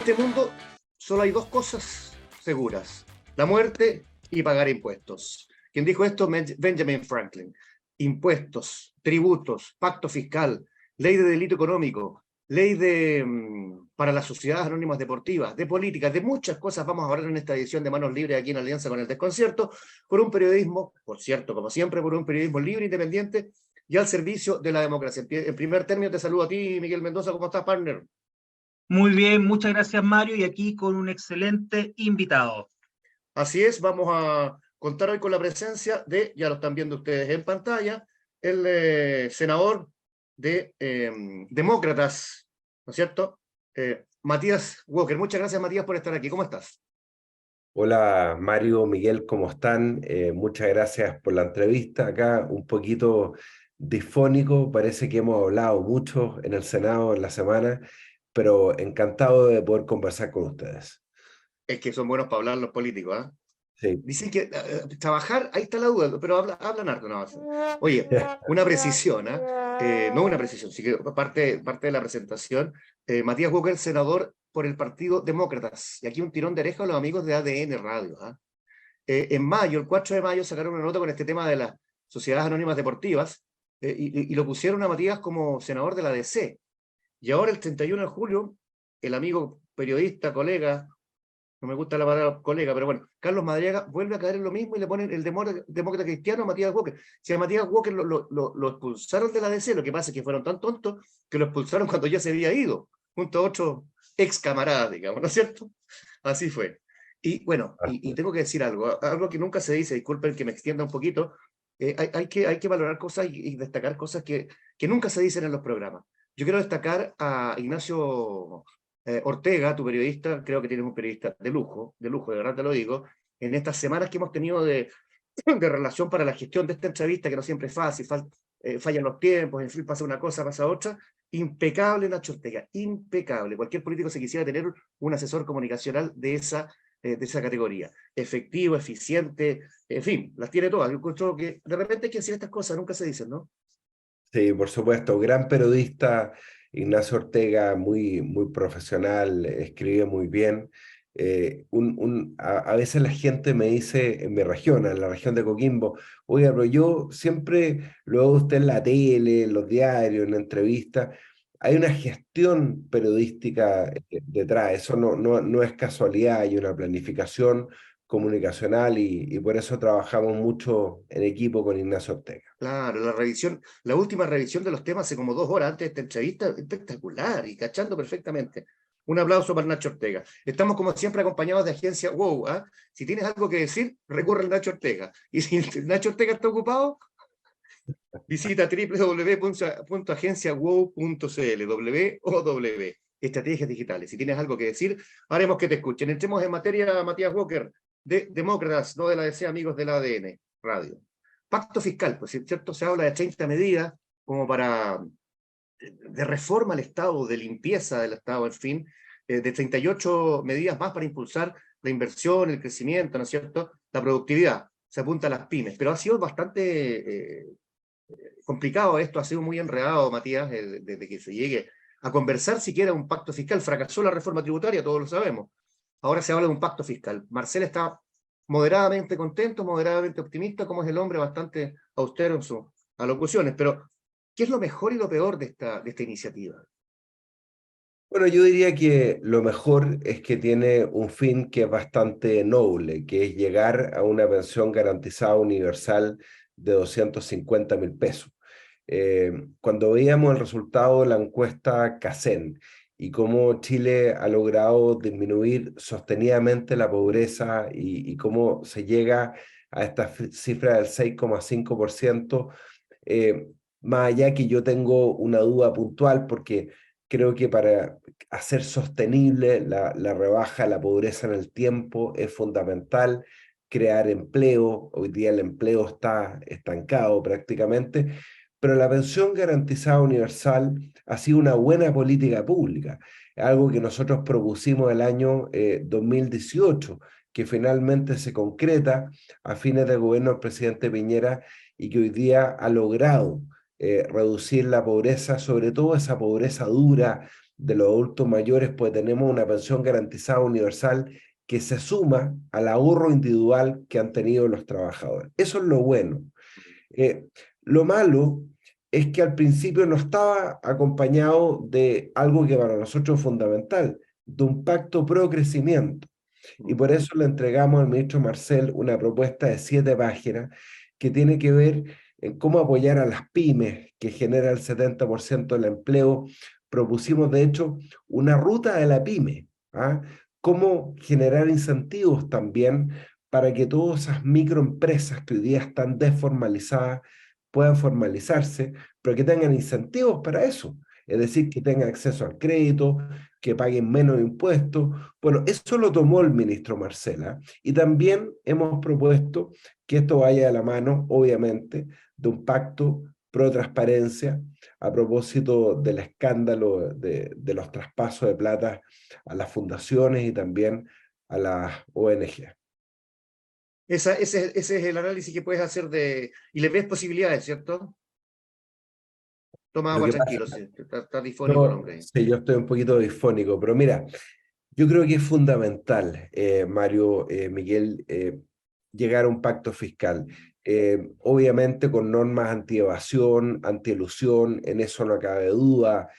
este mundo solo hay dos cosas seguras: la muerte y pagar impuestos. Quien dijo esto, Benjamin Franklin. Impuestos, tributos, pacto fiscal, ley de delito económico, ley para las sociedades anónimas deportivas, de políticas, de muchas cosas vamos a hablar en esta edición de Manos Libres aquí en Alianza con el Desconcierto, por un periodismo, por cierto, como siempre, por un periodismo libre, independiente y al servicio de la democracia. En primer término te saludo a ti, Miguel Mendoza. ¿Cómo estás, partner? Muy bien, muchas gracias, Mario, y aquí con un excelente invitado. Así es, vamos a contar hoy con la presencia de, ya lo están viendo ustedes en pantalla, el senador de Demócratas, ¿no es cierto? Matías Walker. Muchas gracias, Matías, por estar aquí. ¿Cómo estás? Hola Mario, Miguel, ¿cómo están? Muchas gracias por la entrevista. Acá un poquito difónico, parece que hemos hablado mucho en el Senado en la semana, pero encantado de poder conversar con ustedes. Es que son buenos para hablar los políticos, ¿ah? Sí. Dicen que trabajar, ahí está la duda, pero hablan harto nada más. Oye, una precisión, no una precisión, sí que parte de la presentación. Matías Walker, senador por el Partido Demócratas. Y aquí un tirón de oreja a los amigos de ADN Radio. En mayo, el 4 de mayo, sacaron una nota con este tema de las sociedades anónimas deportivas y lo pusieron a Matías como senador de la DC. Y ahora, el 31 de julio, el amigo periodista, colega, no me gusta la palabra colega, pero bueno, Carlos Madariaga vuelve a caer en lo mismo y le ponen el demócrata cristiano a Matías Walker. Si a Matías Walker lo expulsaron de la DC, lo que pasa es que fueron tan tontos que lo expulsaron cuando ya se había ido, junto a otros ex camaradas, digamos, ¿no es cierto? Así fue. Y bueno, y tengo que decir algo que nunca se dice, disculpen que me extienda un poquito, hay que valorar cosas y destacar cosas que nunca se dicen en los programas. Yo quiero destacar a Ignacio Ortega, tu periodista. Creo que tienes un periodista de verdad te lo digo, en estas semanas que hemos tenido de relación para la gestión de esta entrevista, que no siempre es fácil, fallan los tiempos, en fin, pasa una cosa, pasa otra. Impecable Nacho Ortega, impecable. Cualquier político se quisiera tener un asesor comunicacional de esa categoría. Efectivo, eficiente, en fin, las tiene todas. Yo encuentro que de repente hay que decir estas cosas, nunca se dicen, ¿no? Sí, por supuesto, gran periodista Ignacio Ortega, muy profesional, escribe muy bien. A veces la gente me dice en mi región, en la región de Coquimbo, oiga, pero yo siempre lo veo a usted en la tele, en los diarios, en entrevistas. Hay una gestión periodística detrás, eso no es casualidad, hay una planificación comunicacional y por eso trabajamos mucho en equipo con Ignacio Ortega. Claro, la última revisión de los temas hace como 2 horas antes de esta entrevista, espectacular y cachando perfectamente. Un aplauso para Nacho Ortega. Estamos como siempre acompañados de Agencia WOW. Si tienes algo que decir, recurre al Nacho Ortega. Y si Nacho Ortega está ocupado, visita www.agenciawow.cl, W-O-W, estrategias digitales. Si tienes algo que decir, haremos que te escuchen. Entremos en materia, Matías Walker, de Demócratas, no de la DC, amigos del ADN Radio. Pacto fiscal, pues, ¿cierto? Se habla de 30 medidas como de reforma al Estado, de limpieza del Estado, en fin, de 38 medidas más para impulsar la inversión, el crecimiento, ¿no es cierto? La productividad. Se apunta a las pymes, pero ha sido bastante complicado esto, ha sido muy enredado, Matías, desde que se llegue a conversar siquiera un pacto fiscal. Fracasó la reforma tributaria, todos lo sabemos. Ahora se habla de un pacto fiscal. Marcel está moderadamente contento, moderadamente optimista, como es el hombre, bastante austero en sus alocuciones. Pero, ¿qué es lo mejor y lo peor de esta iniciativa? Bueno, yo diría que lo mejor es que tiene un fin que es bastante noble, que es llegar a una pensión garantizada universal de 250.000 pesos. Cuando veíamos el resultado de la encuesta CACEN y cómo Chile ha logrado disminuir sostenidamente la pobreza y cómo se llega a esta cifra del 6,5%, más allá que yo tengo una duda puntual porque creo que para hacer sostenible la rebaja de la pobreza en el tiempo es fundamental crear empleo. Hoy día el empleo está estancado prácticamente, pero la pensión garantizada universal ha sido una buena política pública, algo que nosotros propusimos el año 2018, que finalmente se concreta a fines del gobierno del presidente Piñera y que hoy día ha logrado reducir la pobreza, sobre todo esa pobreza dura de los adultos mayores, pues tenemos una pensión garantizada universal que se suma al ahorro individual que han tenido los trabajadores. Eso es lo bueno. Lo malo es que al principio no estaba acompañado de algo que para nosotros es fundamental, de un pacto pro crecimiento. Y por eso le entregamos al ministro Marcel una propuesta de 7 páginas que tiene que ver en cómo apoyar a las pymes, que genera el 70% del empleo. Propusimos, de hecho, una ruta de la pyme, ¿ah? Cómo generar incentivos también para que todas esas microempresas que hoy día están desformalizadas puedan formalizarse, pero que tengan incentivos para eso. Es decir, que tengan acceso al crédito, que paguen menos impuestos. Bueno, eso lo tomó el ministro Marcela, y también hemos propuesto que esto vaya de la mano, obviamente, de un pacto pro transparencia a propósito del escándalo de los traspasos de plata a las fundaciones y también a las ONG. Ese es el análisis que puedes hacer y le ves posibilidades, ¿cierto? Toma Lo agua que pasa, tranquilo, sí. Está difónico el hombre ahí. sí, yo estoy un poquito disfónico, pero mira, yo creo que es fundamental, Mario, Miguel, llegar a un pacto fiscal. Obviamente con normas anti-evasión, anti-elusión, en eso no cabe duda.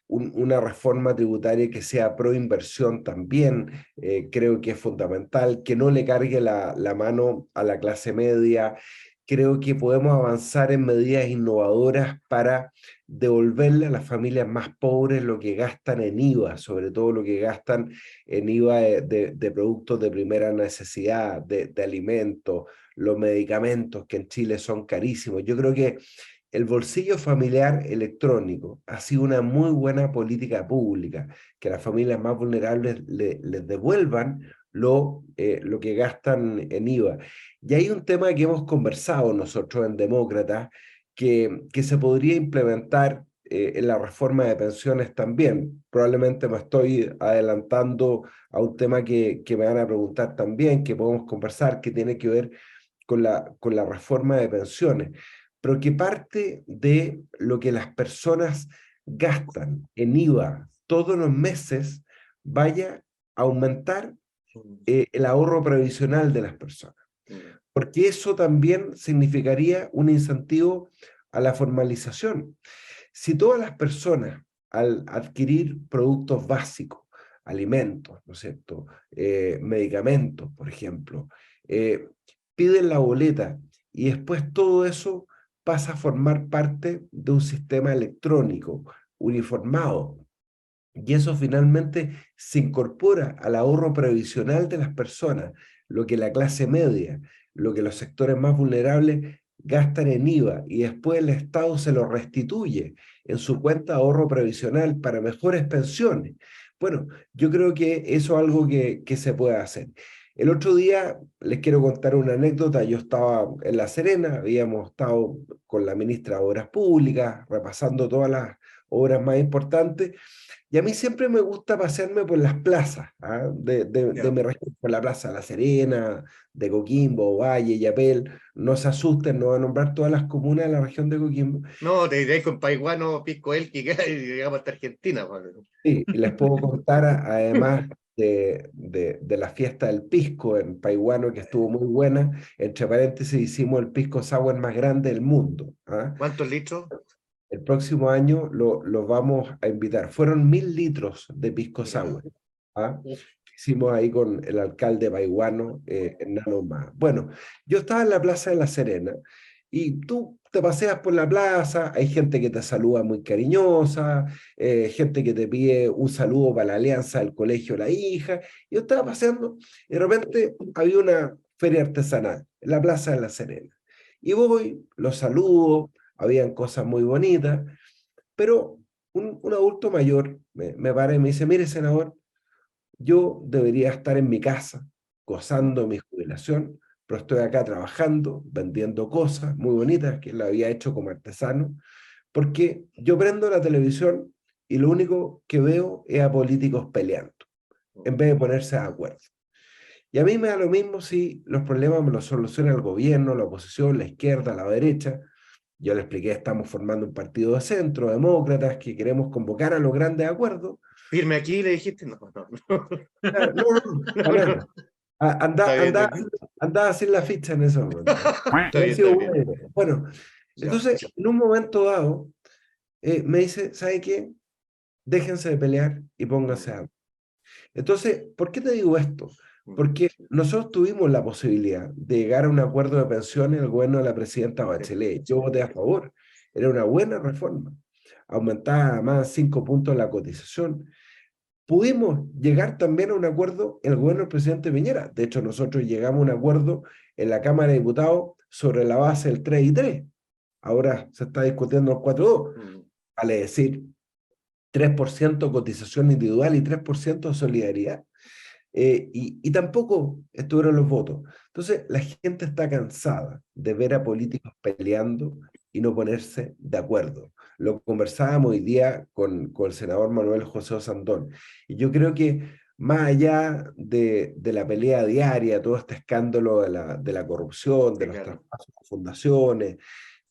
Una reforma tributaria que sea pro inversión también, creo que es fundamental, que no le cargue la mano a la clase media. Creo que podemos avanzar en medidas innovadoras para devolverle a las familias más pobres lo que gastan en IVA, sobre todo lo que gastan en IVA de productos de primera necesidad, de alimentos, los medicamentos que en Chile son carísimos. Yo creo que el bolsillo familiar electrónico ha sido una muy buena política pública, que las familias más vulnerables les devuelvan lo que gastan en IVA. Y hay un tema que hemos conversado nosotros en Demócratas, que se podría implementar en la reforma de pensiones también. Probablemente me estoy adelantando a un tema que me van a preguntar también, que podemos conversar, que tiene que ver con la reforma de pensiones, pero que parte de lo que las personas gastan en IVA todos los meses vaya a aumentar el ahorro previsional de las personas, porque eso también significaría un incentivo a la formalización. Si todas las personas, al adquirir productos básicos, alimentos, ¿no es cierto?, medicamentos, por ejemplo, piden la boleta y después todo eso pasa a formar parte de un sistema electrónico uniformado, y eso finalmente se incorpora al ahorro previsional de las personas, lo que la clase media, lo que los sectores más vulnerables gastan en IVA, y después el Estado se lo restituye en su cuenta de ahorro previsional para mejores pensiones. Bueno, yo creo que eso es algo que se puede hacer. El otro día les quiero contar una anécdota. Yo estaba en La Serena, habíamos estado con la ministra de Obras Públicas, repasando todas las obras más importantes, y a mí siempre me gusta pasearme por las plazas, ¿ah? De mi región, por la plaza La Serena, de Coquimbo, Valle, Yapel. No se asusten, no voy a nombrar todas las comunas de la región de Coquimbo. No, te diré con Paiguano, Pisco Elqui, que llegamos hasta Argentina. Pablo. Sí, y les puedo contar, además de la fiesta del pisco en Paiguano, que estuvo muy buena. Entre paréntesis, hicimos el pisco sour más grande del mundo, ¿ah? ¿Cuántos litros? El próximo año lo vamos a invitar. Fueron 1000 litros de pisco sour, ¿ah? Hicimos ahí con el alcalde Paiguano, Hernán Más. Bueno, yo estaba en la Plaza de La Serena, y tú te paseas por la plaza, hay gente que te saluda muy cariñosa, gente que te pide un saludo para la alianza del colegio de la hija. Yo estaba paseando y de repente había una feria artesanal en la Plaza de La Serena. Y voy, los saludo, habían cosas muy bonitas, pero un adulto mayor me para y me dice: mire, senador, yo debería estar en mi casa gozando mi jubilación, pero estoy acá trabajando, vendiendo cosas muy bonitas que lo había hecho como artesano, porque yo prendo la televisión y lo único que veo es a políticos peleando, en vez de ponerse de acuerdo. Y a mí me da lo mismo si los problemas me los soluciona el gobierno, la oposición, la izquierda, la derecha. Yo le expliqué, estamos formando un partido de centro, demócratas, que queremos convocar a los grandes acuerdos. Firme aquí, le dijiste, no, no, no. Claro, no, No, para no, nada. Anda, está bien, anda, anda a hacer la ficha en ese momento. está bien, Sido está bien. bueno, Ya. entonces, en un momento dado, me dice, ¿sabe qué? Déjense de pelear y pónganse a... Entonces, ¿por qué te digo esto? Porque nosotros tuvimos la posibilidad de llegar a un acuerdo de pensiones al gobierno de la presidenta Bachelet. Yo voté a favor. Era una buena reforma. Aumentaba más 5 puntos la cotización. Pudimos llegar también a un acuerdo en el gobierno del presidente Piñera. De hecho, nosotros llegamos a un acuerdo en la Cámara de Diputados sobre la base del 3 y 3. Ahora se está discutiendo el 4-2. Vale decir, 3% cotización individual y 3% de solidaridad. Y tampoco estuvieron los votos. Entonces, la gente está cansada de ver a políticos peleando y no ponerse de acuerdo. Lo conversábamos hoy día con el senador Manuel José Osandón. Y yo creo que más allá de la pelea diaria, todo este escándalo de la corrupción, de Sí, los claro. traspasos a fundaciones,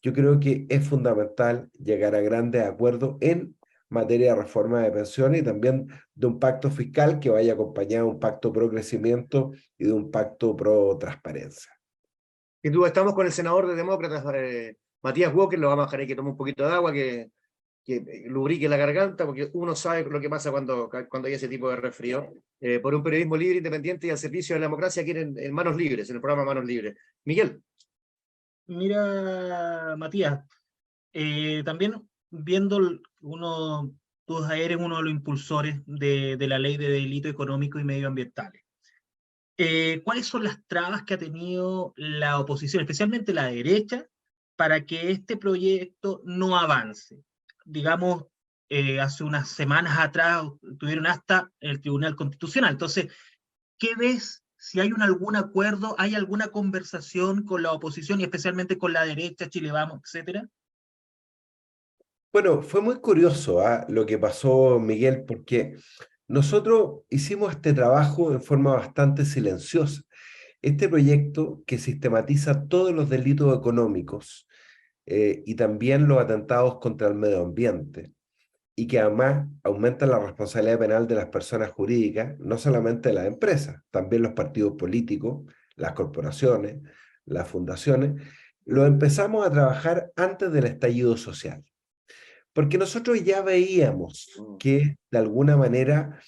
yo creo que es fundamental llegar a grandes acuerdos en materia de reforma de pensiones y también de un pacto fiscal que vaya acompañado de un pacto pro crecimiento y de un pacto pro transparencia. Sin duda, estamos con el senador de Demócratas, Matías Walker, lo vamos a dejar ahí que tome un poquito de agua, que lubrique la garganta, porque uno sabe lo que pasa cuando hay ese tipo de resfrío. Por un periodismo libre, independiente y al servicio de la democracia, aquí en Manos Libres, en el programa Manos Libres. Miguel. Mira, Matías, también viendo uno, tú eres uno de los impulsores de la ley de delito económico y medioambientales. ¿Cuáles son las trabas que ha tenido la oposición, especialmente la derecha, para que este proyecto no avance? Digamos, hace unas semanas atrás tuvieron hasta el Tribunal Constitucional. Entonces, ¿qué ves? Si hay algún acuerdo, ¿hay alguna conversación con la oposición y especialmente con la derecha, Chile Vamos, etcétera? Bueno, fue muy curioso lo que pasó, Miguel, porque nosotros hicimos este trabajo en forma bastante silenciosa. Este proyecto que sistematiza todos los delitos económicos y también los atentados contra el medio ambiente, y que además aumenta la responsabilidad penal de las personas jurídicas, no solamente de las empresas, también los partidos políticos, las corporaciones, las fundaciones. Lo empezamos a trabajar antes del estallido social, porque nosotros ya veíamos que de alguna manera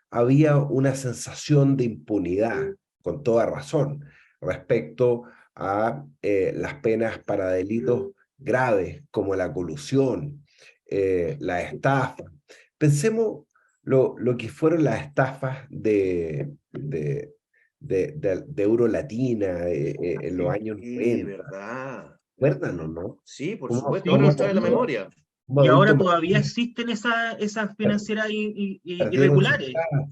había una sensación de impunidad, con toda razón, respecto a las penas para delitos graves como la colusión, la estafa. Pensemos lo que fueron las estafas de Euro Latina en los años Sí, 90. verdad. ¿Recuerdan o no? Sí, por ¿Cómo, supuesto, ahora cómo nos trae la memoria. un Y ahora adulto todavía mayor existen esas financieras perdieron sus irregulares. casas?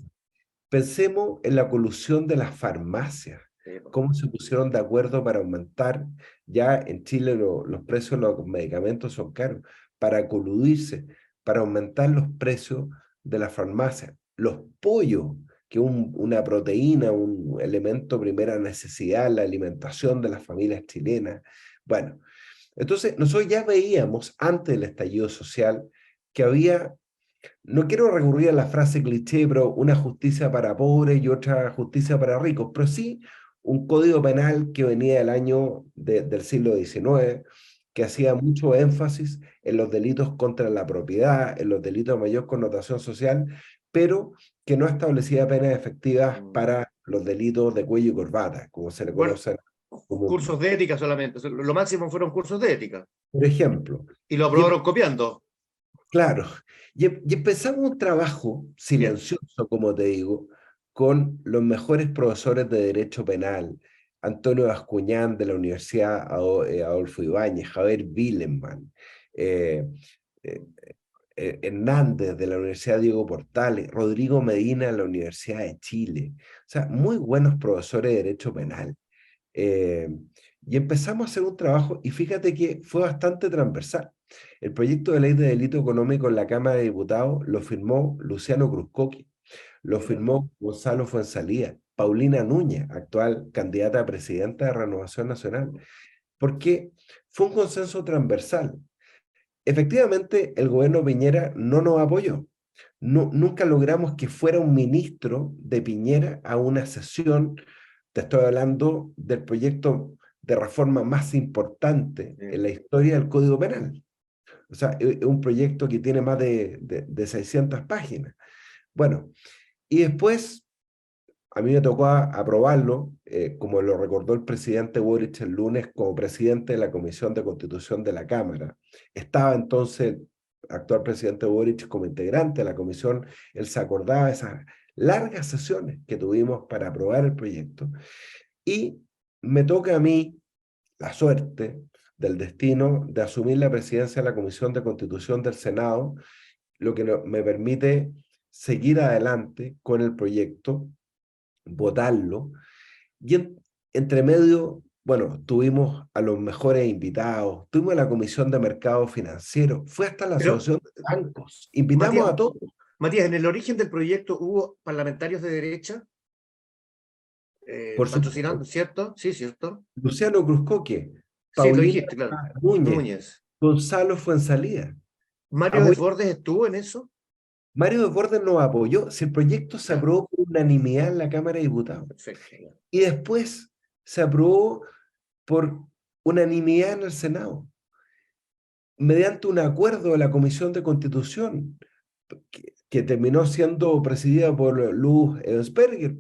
Pensemos en la colusión de las farmacias, Sí, po. cómo se pusieron de acuerdo para aumentar, ya en Chile los precios de los medicamentos son caros, para coludirse, para aumentar los precios de las farmacias. Los pollos, que una proteína, un elemento de primera necesidad, la alimentación de las familias chilenas. Bueno, entonces nosotros ya veíamos antes del estallido social que había, no quiero recurrir a la frase cliché, pero una justicia para pobres y otra justicia para ricos, pero sí un código penal que venía del año del siglo XIX, que hacía mucho énfasis en los delitos contra la propiedad, en los delitos de mayor connotación social, pero que no establecía penas efectivas para los delitos de cuello y corbata, como se le Bueno, conocen cursos comúnmente. de ética solamente. Lo máximo fueron cursos de ética. Por ejemplo, Y lo y aprobaron copiando. claro, y empezamos un trabajo Bien. silencioso, como te digo, con los mejores profesores de Derecho Penal, Antonio Bascuñán de la Universidad Adolfo Ibáñez, Javier Bilenman, eh, eh, Hernández de la Universidad Diego Portales, Rodrigo Medina de la Universidad de Chile. O sea, muy buenos profesores de Derecho Penal. Eh, y empezamos a hacer un trabajo y fíjate que fue bastante transversal. El proyecto de ley de delito económico en la Cámara de Diputados lo firmó Luciano Cruzcoqui, lo firmó Gonzalo Fuenzalía, Paulina Núñez, actual candidata a presidenta de Renovación Nacional, porque fue un consenso transversal. Efectivamente, el gobierno Piñera no nos apoyó. No, nunca logramos que fuera un ministro de Piñera a una sesión. Te estoy hablando del proyecto de reforma más importante en la historia del Código Penal. O sea, es un proyecto que tiene más de 600 páginas. Bueno, y después a mí me tocó aprobarlo, como lo recordó el presidente Boric el lunes, como presidente de la Comisión de Constitución de la Cámara. Estaba entonces el actual presidente Boric como integrante de la comisión. Él se acordaba de esas largas sesiones que tuvimos para aprobar el proyecto. Y me toca a mí la suerte del destino de asumir la presidencia de la Comisión de Constitución del Senado, lo que me permite seguir adelante con el proyecto, votarlo, y entre medio, bueno, tuvimos a los mejores invitados, tuvimos la Comisión de Mercado Financiero, fue hasta la Pero, Asociación de Bancos, invitamos Matías, a todos. Matías, en el origen del proyecto hubo parlamentarios de derecha Por patrocinando, supuesto, ¿cierto? Sí, ¿cierto? Luciano Cruzcoque, Sí, lo Paulina dijiste, claro. Núñez, Núñez. Gonzalo Fuenzalía. ¿Mario Desbordes estuvo en eso? Mario Desbordes nos apoyó, si el proyecto se Ya, aprobó por unanimidad en la Cámara de Diputados, perfecto. Ya. y después se aprobó por unanimidad en el Senado, mediante un acuerdo de la Comisión de Constitución, que terminó siendo presidida por Luz Ensperger,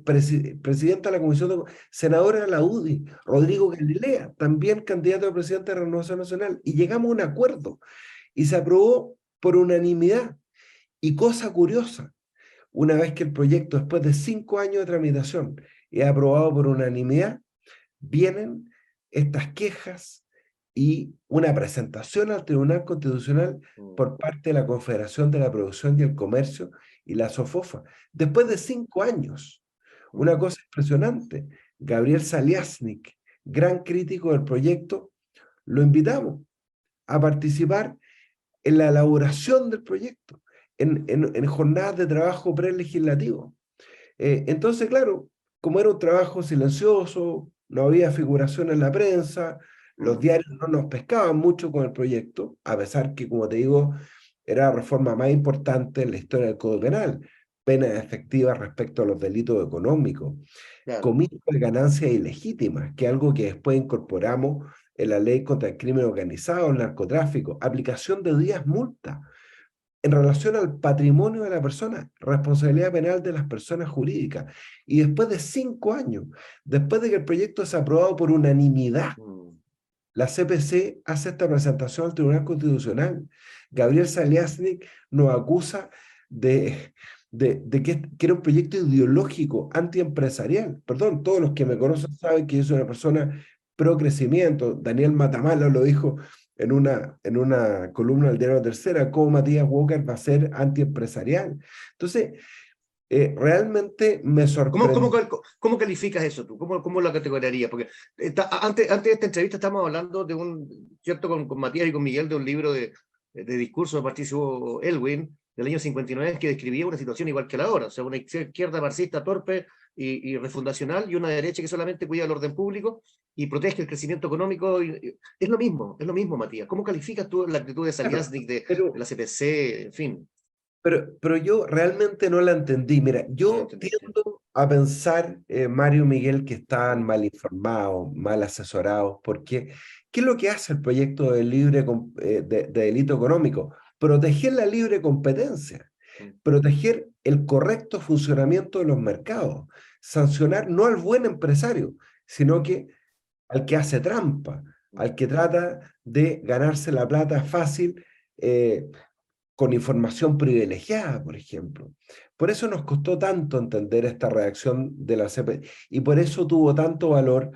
presidenta de la Comisión senadora de la UDI, Rodrigo Galilea, también candidato a presidente de Renovación Nacional, y llegamos a un acuerdo, y se aprobó por unanimidad. Y cosa curiosa, una vez que el proyecto, después de 5 años de tramitación, es aprobado por unanimidad, vienen estas quejas y una presentación al Tribunal Constitucional por parte de la Confederación de la Producción y el Comercio y la SOFOFA. Después de 5 años, una cosa impresionante, Gabriel Saliasnik, gran crítico del proyecto, lo invitamos a participar en la elaboración del proyecto, en jornadas de trabajo prelegislativo. Entonces, claro, como era un trabajo silencioso, no había figuración en la prensa, los diarios no nos pescaban mucho con el proyecto, a pesar que, como te digo, era la reforma más importante en la historia del Código Penal, penas efectivas respecto a los delitos económicos, Claro. comicio de ganancias ilegítimas, que es algo que después incorporamos en la ley contra el crimen organizado, el narcotráfico, aplicación de días multa en relación al patrimonio de la persona, responsabilidad penal de las personas jurídicas. Y después de 5 años, después de que el proyecto es aprobado por unanimidad, la CPC hace esta presentación al Tribunal Constitucional. Gabriel Saliasnik nos acusa de que era un proyecto ideológico, antiempresarial. Perdón, todos los que me conocen saben que yo soy una persona pro crecimiento. Daniel Matamala lo dijo en una columna del diario La Tercera, cómo Matías Walker va a ser antiempresarial. Entonces, realmente me sorprendió. ¿Cómo calificas eso tú? ¿Cómo lo categorizarías? Porque antes de esta entrevista estamos hablando de ¿cierto? Con Matías y con Miguel, de un libro de discurso de Patricio Elwin del año 59 que describía una situación igual que la ahora, o sea, una izquierda marxista torpe y refundacional y una derecha que solamente cuida el orden público y protege el crecimiento económico. Es lo mismo, Matías. ¿Cómo calificas tú la actitud de Saliasnik, de la CPC, en fin? Pero yo realmente no la entendí. Mira, yo tiendo a pensar, Mario Miguel, que están mal informados, mal asesorados, porque ¿qué es lo que hace el proyecto de de delito económico? Proteger la libre competencia, proteger el correcto funcionamiento de los mercados, sancionar no al buen empresario, sino que al que hace trampa, al que trata de ganarse la plata fácil, con información privilegiada, por ejemplo. Por eso nos costó tanto entender esta reacción de la CPC y por eso tuvo tanto valor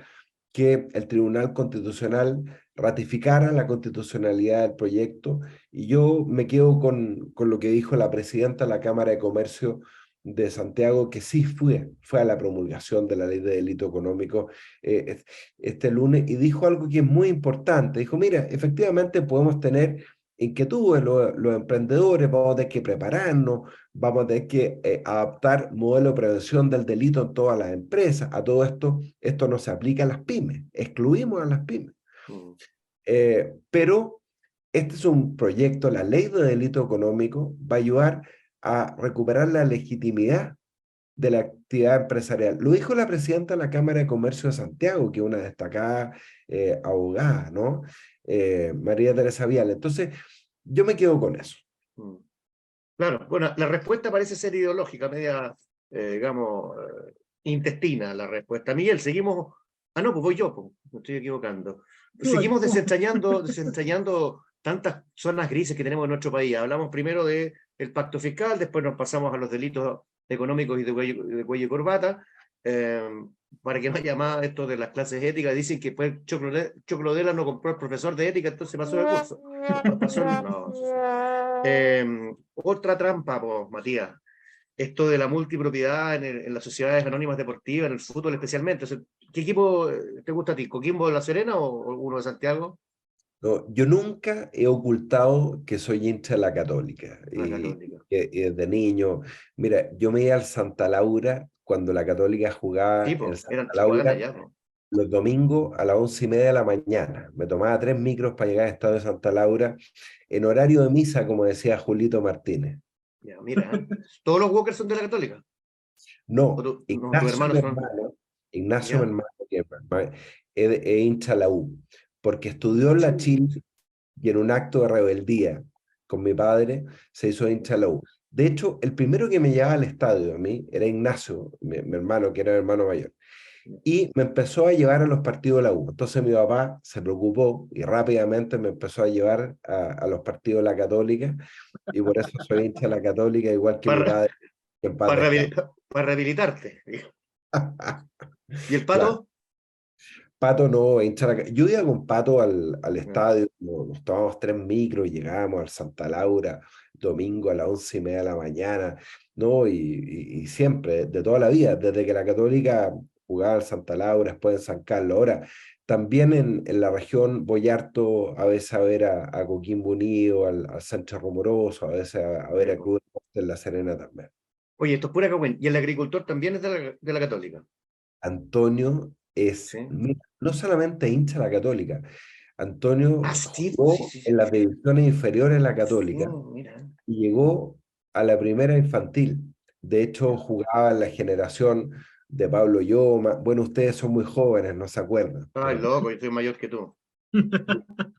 que el Tribunal Constitucional ratificara la constitucionalidad del proyecto, y yo me quedo con lo que dijo la presidenta de la Cámara de Comercio de Santiago, que sí fue a la promulgación de la ley de delito económico este lunes, y dijo algo que es muy importante. Dijo, mira, efectivamente podemos tener inquietudes los emprendedores, vamos a tener que prepararnos, vamos a tener que adaptar modelo de prevención del delito en todas las empresas. A todo esto no se aplica a las pymes, excluimos a las pymes. Pero este es un proyecto, la ley de delito económico va a ayudar a recuperar la legitimidad de la actividad empresarial. Lo dijo la presidenta de la Cámara de Comercio de Santiago, que es una destacada abogada, ¿no? María Teresa Vial. Entonces, yo me quedo con eso. Claro, bueno, la respuesta parece ser ideológica, media, digamos, intestina la respuesta. Miguel, seguimos... Ah, no, pues voy yo, pues, me estoy equivocando. Seguimos desentrañando tantas zonas grises que tenemos en nuestro país. Hablamos primero del pacto fiscal, después nos pasamos a los delitos económicos y de cuello y corbata, para que no haya más esto de las clases éticas. Dicen que pues, Choclodela no compró el profesor de ética, entonces pasó el curso. Otra trampa, pues, Matías, esto de la multipropiedad en las sociedades anónimas deportivas, en el fútbol especialmente. O sea, ¿qué equipo te gusta a ti? ¿Coquimbo de La Serena o uno de Santiago? No, yo nunca he ocultado que soy hincha de la Católica. La Católica. Y desde niño, mira, yo me iba al Santa Laura cuando la Católica jugaba en Tipo, Santa juegan Laura allá, ¿no? los domingos a las 11:30 de la mañana. Me tomaba 3 micros para llegar al estadio de Santa Laura en horario de misa, como decía Julito Martínez. Ya, mira, ¿eh? ¿Todos los Walkers son de la Católica? ¿O No, no, tus hermanos son? Ignacio, mi Ya, hermano, que es hincha de la U, porque estudió en la Chile y en un acto de rebeldía con mi padre se hizo hincha de la U. De hecho, el primero que me llevaba al estadio a mí era Ignacio, mi hermano, que era mi hermano mayor. Y me empezó a llevar a los partidos de la U. Entonces mi papá se preocupó y rápidamente me empezó a llevar a los partidos de la Católica, y por eso soy hincha de la Católica, igual que mi para, padre, que en paz descanse. para rehabilitarte. ¿Y el Claro. Pato? Pato no, yo iba con Pato al Ya. estadio, nos tomábamos 3 micros, llegábamos al Santa Laura domingo a las 11:30 de la mañana, ¿no? Y siempre, de toda la vida, desde que la Católica jugaba al Santa Laura, después en San Carlos. Ahora, también en la región voy harto a veces a ver a Coquimbo Unido, al Sánchez Rumoroso, a veces a ver a Club Deportes en La Serena también. Oye, esto es pura cagüen. ¿Y el agricultor también es de la Católica? Antonio es Sí. no solamente hincha de la Católica, Antonio Ah, sí, sí, jugó sí, en sí. las divisiones inferiores en la Sí, Católica mira. y llegó a la primera infantil. De hecho, Ya. jugaba en la generación de Pablo Lloma. Bueno, ustedes son muy jóvenes, no se acuerdan. Ay, Pero, loco, yo soy mayor que tú.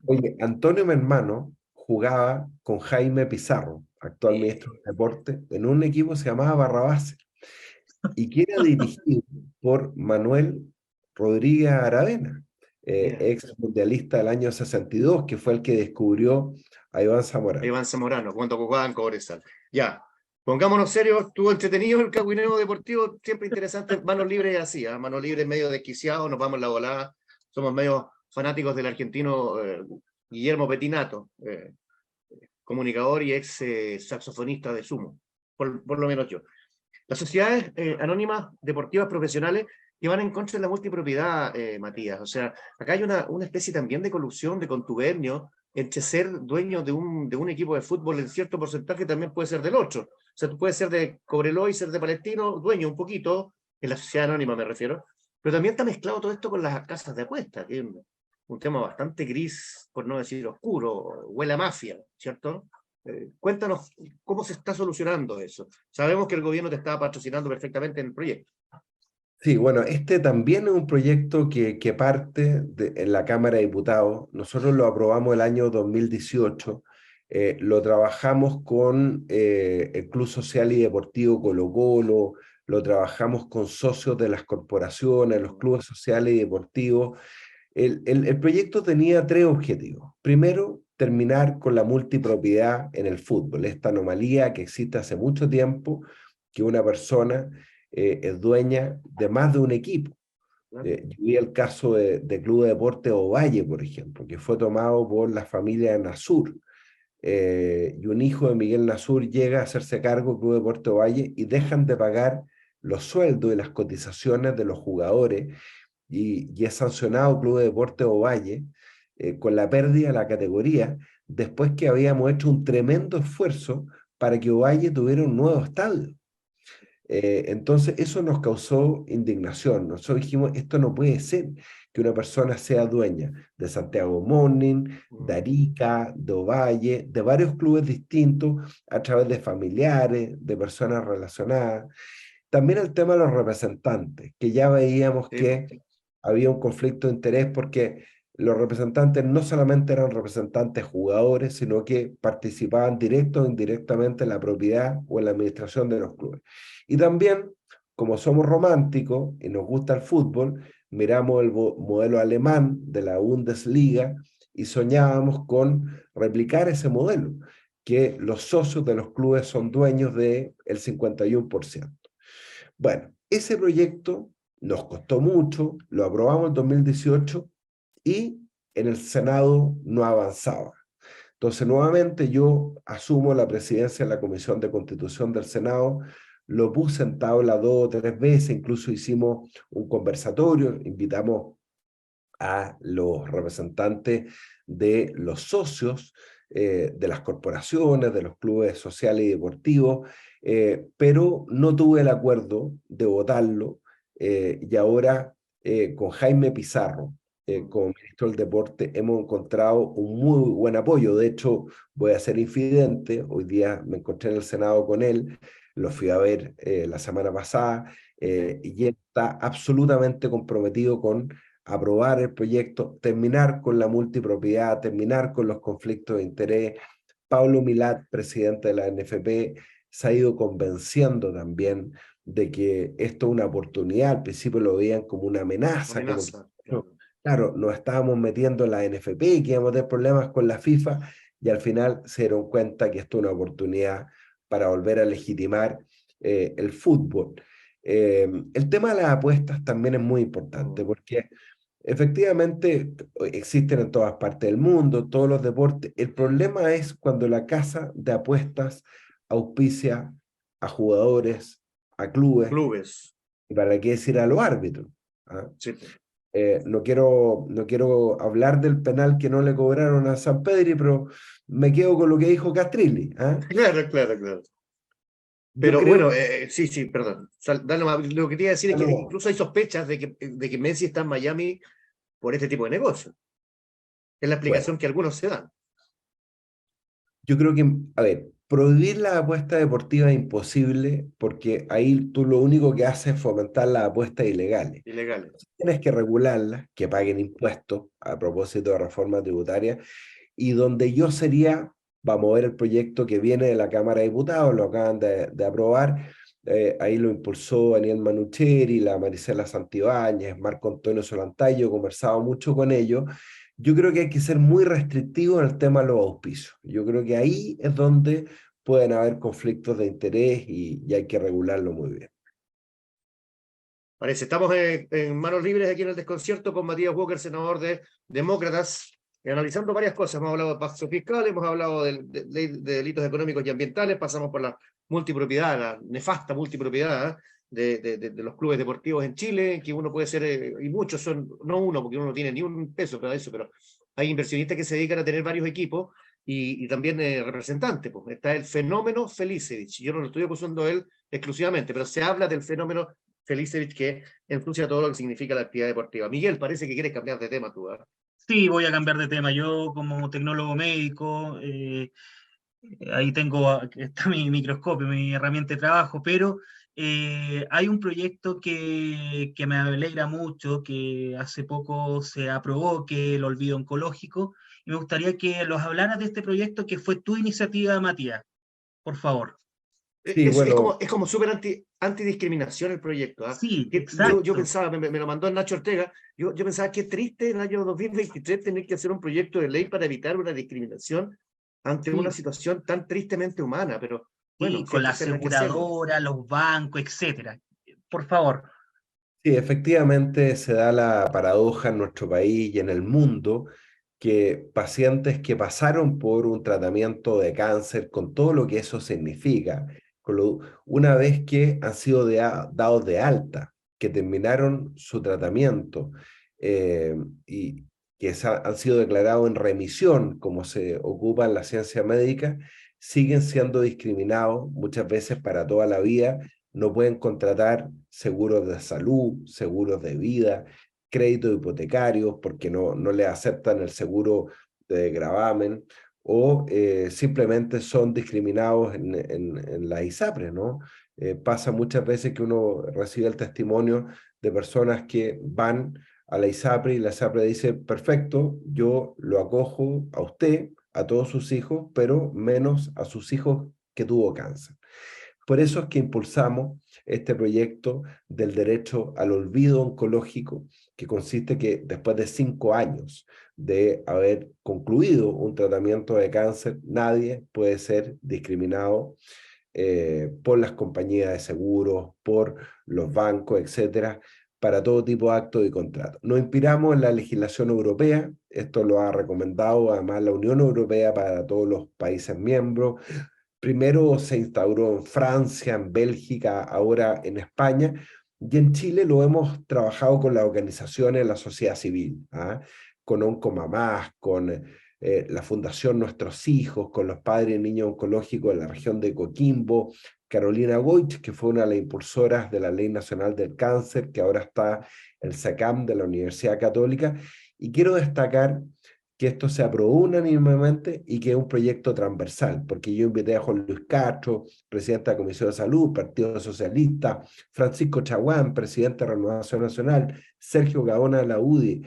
oye, Antonio, mi hermano, jugaba con Jaime Pizarro, actual ministro de Deporte, en un equipo que se llamaba Barrabás, y que era dirigido por Manuel Rodríguez Aravena, Mira. ex mundialista del año 62, que fue el que descubrió a Iván Zamorano. Iván Zamorano, cuando jugaba en Cobresal. Ya, pongámonos serios, estuvo entretenido el cagüineo deportivo, siempre interesante, manos libres así, ¿eh? Manos libres medio desquiciados, nos vamos en la volada, somos medio fanáticos del argentino Guillermo Petinato, comunicador y ex saxofonista de sumo, por lo menos yo. Las sociedades anónimas deportivas profesionales que van en contra de la multipropiedad, Matías. O sea, acá hay una especie también de colusión, de contubernio, entre ser dueño de un equipo de fútbol en cierto porcentaje también puede ser del otro. O sea, tú puedes ser de Cobreloa y ser de Palestino, dueño un poquito, en la sociedad anónima me refiero, pero también está mezclado todo esto con las casas de apuestas, que es un tema bastante gris, por no decir oscuro, huele a mafia, ¿cierto? Cuéntanos cómo se está solucionando eso. Sabemos que el gobierno te está patrocinando perfectamente en el proyecto. Sí, bueno, este también es un proyecto que parte en la Cámara de Diputados. Nosotros lo aprobamos el año 2018. Lo trabajamos con el Club Social y Deportivo Colo-Colo, lo trabajamos con socios de las corporaciones, los clubes sociales y deportivos. El proyecto tenía 3 objetivos. Primero, terminar con la multipropiedad en el fútbol, esta anomalía que existe hace mucho tiempo, que una persona es dueña de más de un equipo. Yo vi el caso de Club de Deportes Ovalle, por ejemplo, que fue tomado por la familia Nasur. Y un hijo de Miguel Nasur llega a hacerse cargo del Club de Deportes Ovalle y dejan de pagar los sueldos y las cotizaciones de los jugadores, y es sancionado Club de Deportes Ovalle con la pérdida de la categoría, después que habíamos hecho un tremendo esfuerzo para que Ovalle tuviera un nuevo estadio. Entonces eso nos causó indignación. Nosotros dijimos, esto no puede ser, que una persona sea dueña de Santiago Morning, de Arica, de Ovalle, de varios clubes distintos a través de familiares, de personas relacionadas. También el tema de los representantes, que ya veíamos que había un conflicto de interés porque los representantes no solamente eran representantes jugadores, sino que participaban directo o indirectamente en la propiedad o en la administración de los clubes. Y también, como somos románticos y nos gusta el fútbol, miramos el modelo alemán de la Bundesliga y soñábamos con replicar ese modelo, que los socios de los clubes son dueños del 51%. Bueno, ese proyecto nos costó mucho, lo aprobamos en 2018 y en el Senado no avanzaba. Entonces, nuevamente yo asumo la presidencia de la Comisión de Constitución del Senado, lo puse en tabla 2 o 3 veces, incluso hicimos un conversatorio, invitamos a los representantes de los socios de las corporaciones, de los clubes sociales y deportivos, pero no tuve el acuerdo de votarlo y ahora con Jaime Pizarro, como ministro del Deporte, hemos encontrado un muy buen apoyo. De hecho, voy a ser infidente, hoy día me encontré en el Senado con él, lo fui a ver la semana pasada y él está absolutamente comprometido con aprobar el proyecto, terminar con la multipropiedad, terminar con los conflictos de interés. Pablo Milat, presidente de la NFP, se ha ido convenciendo también de que esto es una oportunidad. Al principio lo veían como una amenaza, como que, claro, nos estábamos metiendo en la NFP y que íbamos a tener problemas con la FIFA, y al final se dieron cuenta que esto es una oportunidad para volver a legitimar el fútbol. El tema de las apuestas también es muy importante porque efectivamente existen en todas partes del mundo, todos los deportes. El problema es cuando la casa de apuestas auspicia a jugadores, a clubes, y para qué decir a los árbitros. ¿Ah? Sí. No quiero hablar del penal que no le cobraron a San Pedri, pero me quedo con lo que dijo Castrilli. ¿Ah? Claro. Yo Pero creo bueno, sí, perdón. Lo que quería decir es que incluso hay sospechas de que Messi está en Miami por este tipo de negocio. Es la explicación que algunos se dan. Yo creo que, a ver, prohibir la apuesta deportiva es imposible porque ahí tú lo único que haces es fomentar las apuestas ilegales. Ilegales. Tienes que regularlas, que paguen impuestos a propósito de reforma tributaria, y donde yo sería, vamos a ver el proyecto que viene de la Cámara de Diputados, lo acaban de aprobar, ahí lo impulsó Daniel Manucheri, la Marisela Santibáñez, Marco Antonio Solantayo, he conversado mucho con ellos. Yo creo que hay que ser muy restrictivo en el tema de los auspicios. Yo creo que ahí es donde pueden haber conflictos de interés y hay que regularlo muy bien. Parece, estamos en manos libres aquí en el desconcierto con Matías Walker, senador de Demócratas, analizando varias cosas. Hemos hablado de pacto fiscal, hemos hablado de delitos económicos y ambientales, pasamos por la multipropiedad, la nefasta multipropiedad de los clubes deportivos en Chile, que uno puede ser, y muchos son, no uno, porque uno no tiene ni un peso para eso, pero hay inversionistas que se dedican a tener varios equipos y también representantes. Pues. Está el fenómeno Felicevich, yo no lo estoy acusando a él exclusivamente, pero se habla del fenómeno Felicevich que ensucia todo lo que significa la actividad deportiva. Miguel, parece que quieres cambiar de tema tú, ¿eh? Sí, voy a cambiar de tema. Yo como tecnólogo médico, ahí tengo, está mi microscopio, mi herramienta de trabajo, pero hay un proyecto que me alegra mucho, que hace poco se aprobó, que es el olvido oncológico, y me gustaría que los hablaras de este proyecto que fue tu iniciativa, Matías, por favor. Sí, bueno, Es como súper antidiscriminación el proyecto. ¿Ah? Sí, Yo exacto. pensaba, me lo mandó Nacho Ortega, yo pensaba que triste en el año 2023 tener que hacer un proyecto de ley para evitar una discriminación ante una Sí, situación tan tristemente humana, pero sí, bueno, si con hay la que hacerlo, hay que hacerlo. aseguradora, los bancos, etcétera. Por favor. sí, efectivamente se da la paradoja en nuestro país y en el mundo que pacientes que pasaron por un tratamiento de cáncer, con todo lo que eso significa, una vez que han sido dados de alta, que terminaron su tratamiento y que han sido declarados en remisión, como se ocupa en la ciencia médica, siguen siendo discriminados muchas veces para toda la vida. No pueden contratar seguros de salud, seguros de vida, créditos hipotecarios porque no le aceptan el seguro de gravamen, o simplemente son discriminados en la ISAPRE, ¿no? Pasa muchas veces que uno recibe el testimonio de personas que van a la ISAPRE y la ISAPRE dice, perfecto, yo lo acojo a usted, a todos sus hijos, pero menos a sus hijos que tuvo cáncer. Por eso es que impulsamos este proyecto del derecho al olvido oncológico, que consiste que después de 5 años de haber concluido un tratamiento de cáncer, nadie puede ser discriminado por las compañías de seguros, por los bancos, etcétera, para todo tipo de actos y contratos. Nos inspiramos en la legislación europea, esto lo ha recomendado además la Unión Europea para todos los países miembros. Primero se instauró en Francia, en Bélgica, ahora en España, y en Chile lo hemos trabajado con las organizaciones de la sociedad civil, ¿ah? Con Oncomamás, con la Fundación Nuestros Hijos, con los padres y niños oncológicos de la región de Coquimbo, Carolina Goich, que fue una de las impulsoras de la Ley Nacional del Cáncer, que ahora está el SACAM de la Universidad Católica, y quiero destacar que esto se aprobó unánimemente y que es un proyecto transversal, porque yo invité a Juan Luis Castro, presidente de la Comisión de Salud, Partido Socialista, Francisco Chaguán, presidente de Renovación Nacional, Sergio Gaona de la UDI,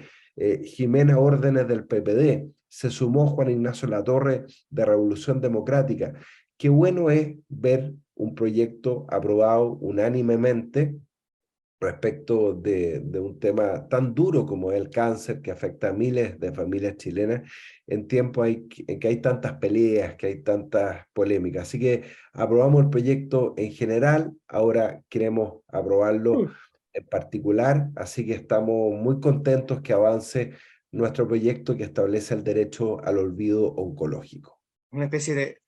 Jimena Órdenes del PPD, se sumó Juan Ignacio Latorre de Revolución Democrática. Qué bueno es ver un proyecto aprobado unánimemente respecto de un tema tan duro como es el cáncer que afecta a miles de familias chilenas en tiempos en que hay tantas peleas, que hay tantas polémicas. Así que aprobamos el proyecto en general, ahora queremos aprobarlo en particular, así que estamos muy contentos que avance nuestro proyecto que establece el derecho al olvido oncológico. Una especie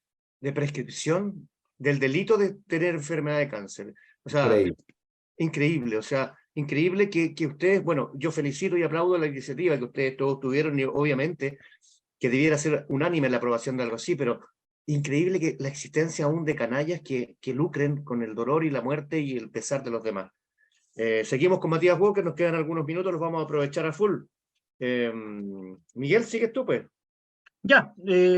de prescripción del delito de tener enfermedad de cáncer. O sea, Increíble. increíble, o sea, increíble que ustedes, bueno, yo felicito y aplaudo la iniciativa que ustedes todos tuvieron y obviamente que debiera ser unánime la aprobación de algo así, pero increíble que la existencia aún de canallas que lucren con el dolor y la muerte y el pesar de los demás. Seguimos con Matías Walker, nos quedan algunos minutos, los vamos a aprovechar a full. Miguel, sigues tú, pues. Ya,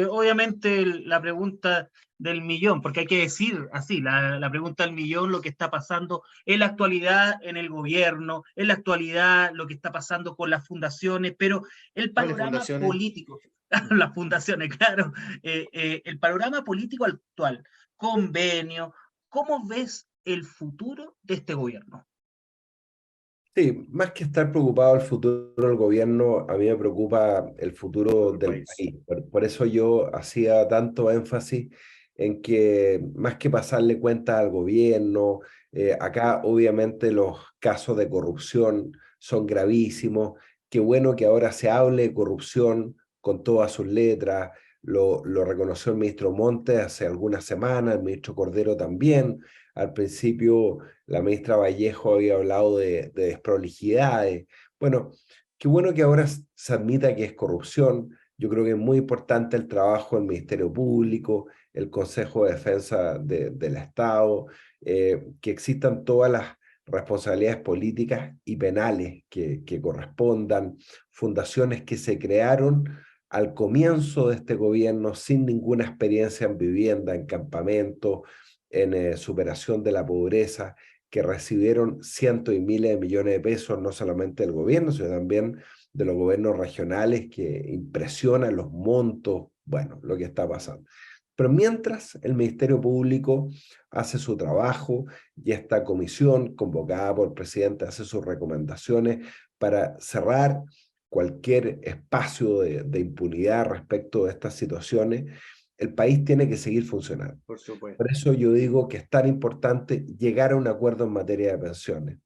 obviamente la pregunta del millón, porque hay que decir así, la pregunta del millón, lo que está pasando en la actualidad en el gobierno, en la actualidad lo que está pasando con las fundaciones, pero el ¿Cuáles panorama fundaciones? político, las fundaciones, claro, el panorama político actual, convenio, ¿cómo ves el futuro de este gobierno? Sí, más que estar preocupado del futuro del gobierno, a mí me preocupa el futuro El del país. país. Por eso yo hacía tanto énfasis en que más que pasarle cuentas al gobierno, acá obviamente los casos de corrupción son gravísimos. Qué bueno que ahora se hable de corrupción con todas sus letras. Lo reconoció el ministro Montes hace algunas semanas, el ministro Cordero también. Al principio la ministra Vallejo había hablado de desprolijidades. Bueno, qué bueno que ahora se admita que es corrupción. Yo creo que es muy importante el trabajo del Ministerio Público, el Consejo de Defensa del Estado, que existan todas las responsabilidades políticas y penales que correspondan, fundaciones que se crearon al comienzo de este gobierno sin ninguna experiencia en vivienda, en campamentos, en superación de la pobreza, que recibieron cientos y miles de millones de pesos, no solamente del gobierno, sino también de los gobiernos regionales, que impresionan los montos, bueno, lo que está pasando. Pero mientras el Ministerio Público hace su trabajo y esta comisión convocada por el presidente hace sus recomendaciones para cerrar cualquier espacio de impunidad respecto de estas situaciones, el país tiene que seguir funcionando. Por supuesto. Por eso yo digo que es tan importante llegar a un acuerdo en materia de pensiones,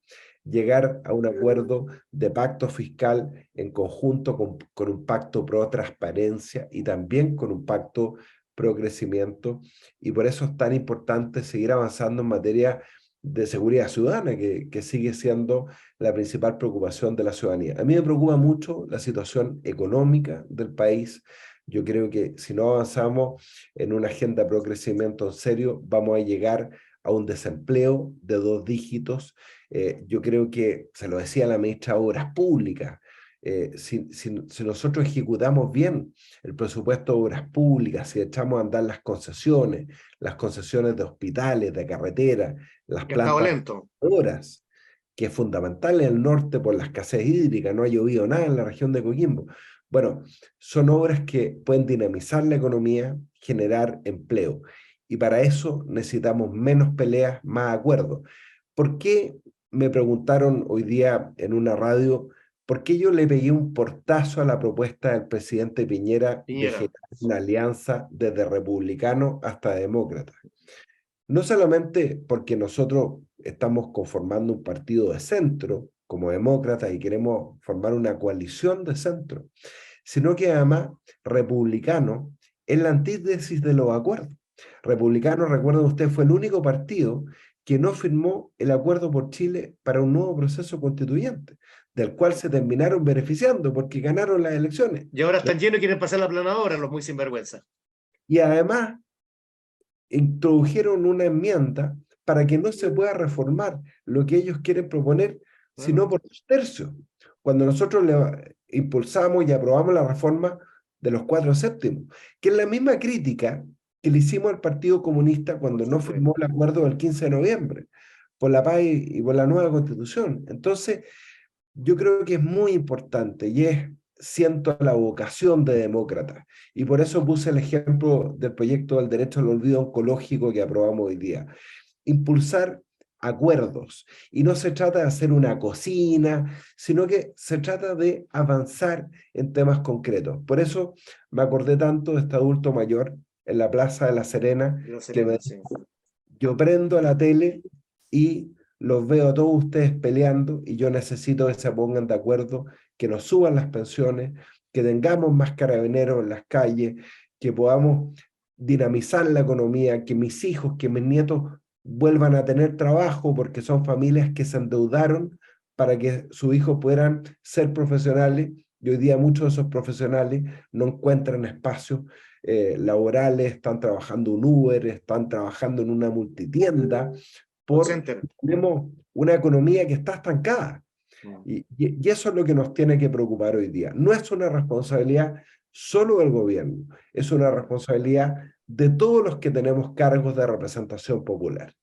llegar a un acuerdo de pacto fiscal en conjunto con un pacto pro transparencia y también con un pacto pro crecimiento. Y por eso es tan importante seguir avanzando en materia de seguridad ciudadana, que sigue siendo la principal preocupación de la ciudadanía. A mí me preocupa mucho la situación económica del país. Yo creo que si no avanzamos en una agenda pro crecimiento en serio, vamos a llegar a un desempleo de 2 dígitos. Yo creo que, se lo decía la ministra de Obras Públicas, si nosotros ejecutamos bien el presupuesto de obras públicas, si echamos a andar las concesiones de hospitales, de carreteras, las Que ha estado plantas lento. horas, que es fundamental en el norte por la escasez hídrica, no ha llovido nada en la región de Coquimbo. Bueno, son obras que pueden dinamizar la economía, generar empleo. Y para eso necesitamos menos peleas, más acuerdos. ¿Por qué, me preguntaron hoy día en una radio, por qué yo le pegué un portazo a la propuesta del presidente Piñera de Piñera. generar una alianza desde republicano hasta demócrata? No solamente porque nosotros estamos conformando un partido de centro como demócratas y queremos formar una coalición de centro, sino que además Republicano es la antítesis de los acuerdos. Republicano, recuerden ustedes, fue el único partido que no firmó el acuerdo por Chile para un nuevo proceso constituyente, del cual se terminaron beneficiando porque ganaron las elecciones. Y ahora están llenos y quieren pasar la planadora, los muy sinvergüenza. Y además introdujeron una enmienda para que no se pueda reformar lo que ellos quieren proponer, sino por 2/3. Cuando nosotros impulsamos y aprobamos la reforma de los 4/7, que es la misma crítica que le hicimos al Partido Comunista cuando no firmó el acuerdo del 15 de noviembre, por la paz y por la nueva Constitución. Entonces, yo creo que es muy importante y siento la vocación de demócrata. Y por eso puse el ejemplo del proyecto del derecho al olvido oncológico que aprobamos hoy día. Impulsar acuerdos. Y no se trata de hacer una cocina, sino que se trata de avanzar en temas concretos. Por eso me acordé tanto de este adulto mayor en la Plaza de La Serena, Sí. yo prendo la tele y los veo a todos ustedes peleando y yo necesito que se pongan de acuerdo, que nos suban las pensiones, que tengamos más carabineros en las calles, que podamos dinamizar la economía, que mis hijos, que mis nietos vuelvan a tener trabajo porque son familias que se endeudaron para que sus hijos puedan ser profesionales y hoy día muchos de esos profesionales no encuentran espacios laborales, están trabajando en Uber, están trabajando en una multitienda, tenemos una economía que está estancada. Y eso es lo que nos tiene que preocupar hoy día. No es una responsabilidad solo del gobierno, es una responsabilidad de todos los que tenemos cargos de representación popular.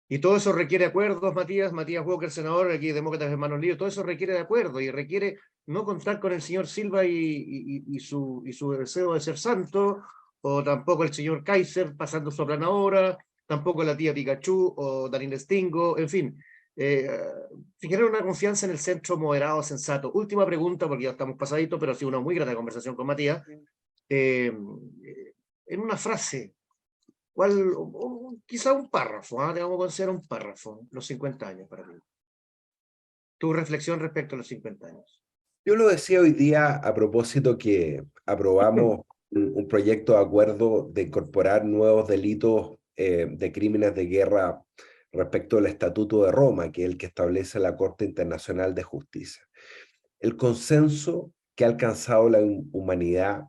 Y todo eso requiere acuerdos, Matías Walker, senador, aquí Demócratas Hermanos Libres, todo eso requiere de acuerdo y requiere no contar con el señor Silva y su deseo de ser santo, o tampoco el señor Kaiser pasando su planadora, tampoco la tía Pikachu o Darín Stingo, en fin. Generar una confianza en el centro moderado, sensato. Última pregunta, porque ya estamos pasaditos, pero ha sido una muy grata conversación con Matías. En una frase, quizá un párrafo, le vamos a considerar un párrafo, los 50 años para mí. Tu reflexión respecto a los 50 años. Yo lo decía hoy día a propósito que aprobamos un proyecto de acuerdo de incorporar nuevos delitos de crímenes de guerra respecto al Estatuto de Roma, que es el que establece la Corte Internacional de Justicia. El consenso que ha alcanzado la humanidad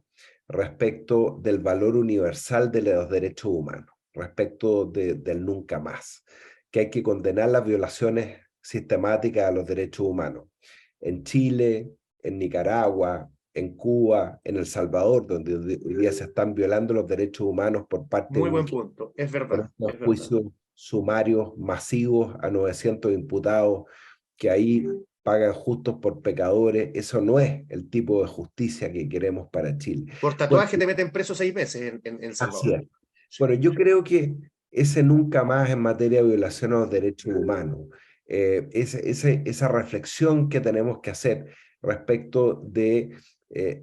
respecto del valor universal de los derechos humanos, respecto del nunca más, que hay que condenar las violaciones sistemáticas a los derechos humanos. En Chile, en Nicaragua, en Cuba, en El Salvador, donde hoy día se están violando los derechos humanos por parte Muy buen punto, es verdad. Los juicios sumarios masivos a 900 imputados que ahí pagan justos por pecadores. Eso no es el tipo de justicia que queremos para Chile. Por tatuaje te meten preso 6 meses en El Salvador. Así es. Bueno, yo creo que ese nunca más en materia de violación a los derechos humanos, esa reflexión que tenemos que hacer respecto de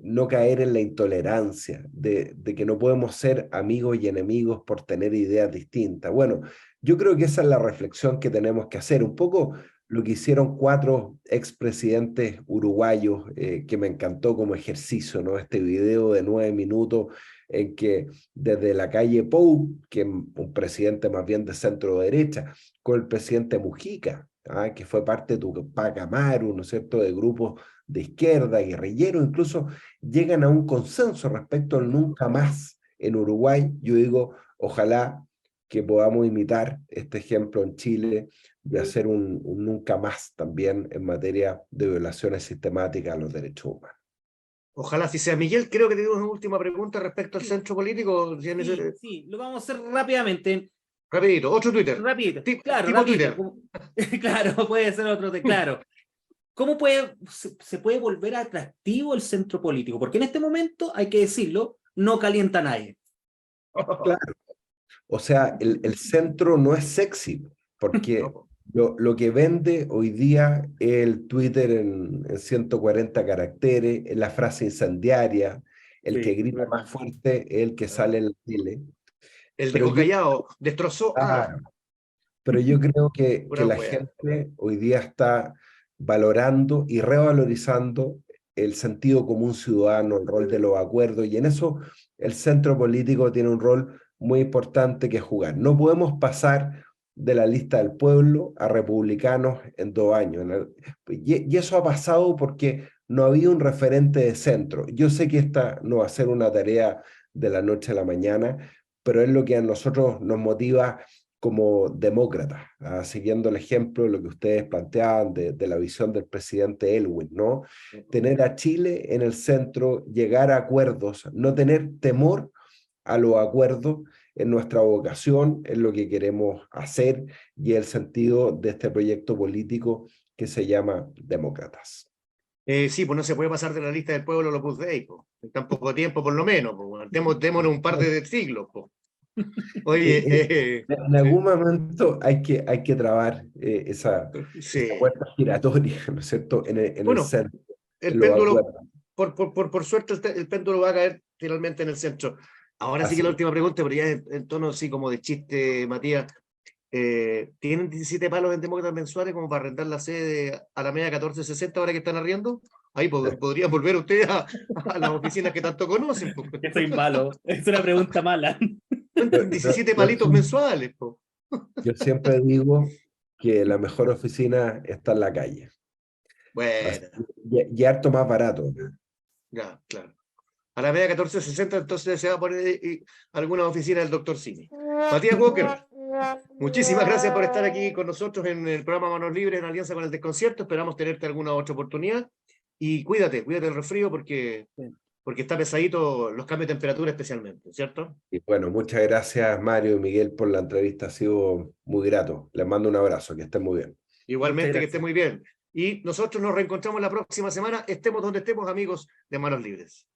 no caer en la intolerancia, de que no podemos ser amigos y enemigos por tener ideas distintas. Bueno, yo creo que esa es la reflexión que tenemos que hacer, un poco lo que hicieron 4 expresidentes uruguayos, que me encantó como ejercicio, ¿no? Este video de 9 minutos en que desde la calle Pou, que es un presidente más bien de centro derecha, con el presidente Mujica, que fue parte de Tupac Amaru, ¿no es cierto?, de grupos de izquierda, guerrilleros, incluso llegan a un consenso respecto al nunca más en Uruguay. Yo digo, ojalá que podamos imitar este ejemplo en Chile de hacer un nunca más también en materia de violaciones sistemáticas a los derechos humanos. Ojalá así sea. Miguel, creo que tenemos una última pregunta respecto al Sí. centro político. Sí, lo vamos a hacer rápidamente. Rapidito, otro Twitter. Rapidito, Tipo rapidito. Twitter. Claro, puede ser otro, claro. ¿Cómo se puede volver atractivo el centro político? Porque en este momento, hay que decirlo, no calienta a nadie. Claro. O sea, el centro no es sexy, porque lo que vende hoy día es el Twitter en 140 caracteres, es la frase incendiaria, el que grita más fuerte es el que sale en la tele. El Pero dejó callado, destrozó. pero yo creo que Pura la wea. gente hoy día está valorando y revalorizando el sentido común ciudadano, el rol de los acuerdos, y en eso el centro político tiene un rol muy importante que jugar. No podemos pasar de la lista del pueblo a republicanos en 2 años. Y eso ha pasado porque no había un referente de centro. Yo sé que esta no va a ser una tarea de la noche a la mañana, pero es lo que a nosotros nos motiva como demócratas, siguiendo el ejemplo de lo que ustedes planteaban de la visión del presidente Elwin, ¿no? Tener a Chile en el centro, llegar a acuerdos, no tener temor a los acuerdos en nuestra vocación, en lo que queremos hacer y el sentido de este proyecto político que se llama Demócratas. Sí, pues no se puede pasar de la lista del pueblo a los Opus Dei, po. En tan poco tiempo, por lo menos. Po. Démonos un par de siglos. Po. Oye, en algún momento hay que trabar esa sí. puerta giratoria, ¿no es cierto?, en el Bueno, centro. el en los péndulo, acuerdos. por suerte, el péndulo va a caer finalmente en el centro. Ahora sí Así que la es. última pregunta, pero ya en tono así como de chiste, Matías. ¿Tienen 17 palos en demócratas mensuales como para arrendar la sede a la media 1460 ahora que están arriendo? Ahí podrían volver ustedes a las oficinas que tanto conocen. Po. Yo soy malo, es una pregunta mala. Cuenten 17 palitos mensuales. Po. Yo siempre digo que la mejor oficina está en la calle. Bueno, Y harto más barato. ya, claro. A la media 1460 entonces se va a poner alguna oficina del doctor Simi. Matías Walker, muchísimas gracias por estar aquí con nosotros en el programa Manos Libres en alianza con el Desconcierto. Esperamos tenerte alguna otra oportunidad. Y cuídate del resfrío porque está pesadito los cambios de temperatura especialmente, ¿cierto? Y bueno, muchas gracias Mario y Miguel por la entrevista, ha sido muy grato. Les mando un abrazo, que estén muy bien. Igualmente, que esté muy bien. Y nosotros nos reencontramos la próxima semana, estemos donde estemos, amigos de Manos Libres.